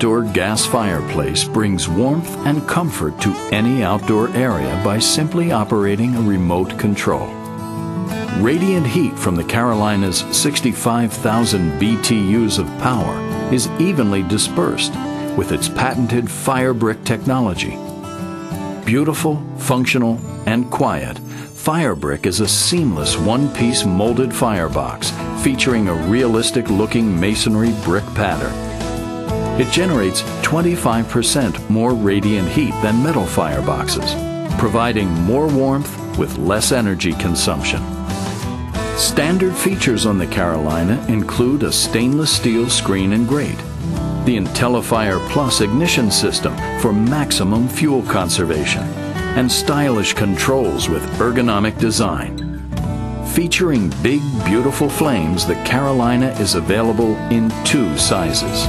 outdoor gas fireplace brings warmth and comfort to any outdoor area by simply operating a remote control. Radiant heat from the Carolina's 65,000 BTUs of power is evenly dispersed with its patented FireBrick technology. Beautiful, functional, and quiet, FireBrick is a seamless one-piece molded firebox featuring a realistic-looking masonry brick pattern. It generates 25% more radiant heat than metal fireboxes, providing more warmth with less energy consumption. Standard features on the Carolina include a stainless steel screen and grate, the IntelliFire Plus ignition system for maximum fuel conservation, and stylish controls with ergonomic design. Featuring big, beautiful flames, the Carolina is available in 2 sizes.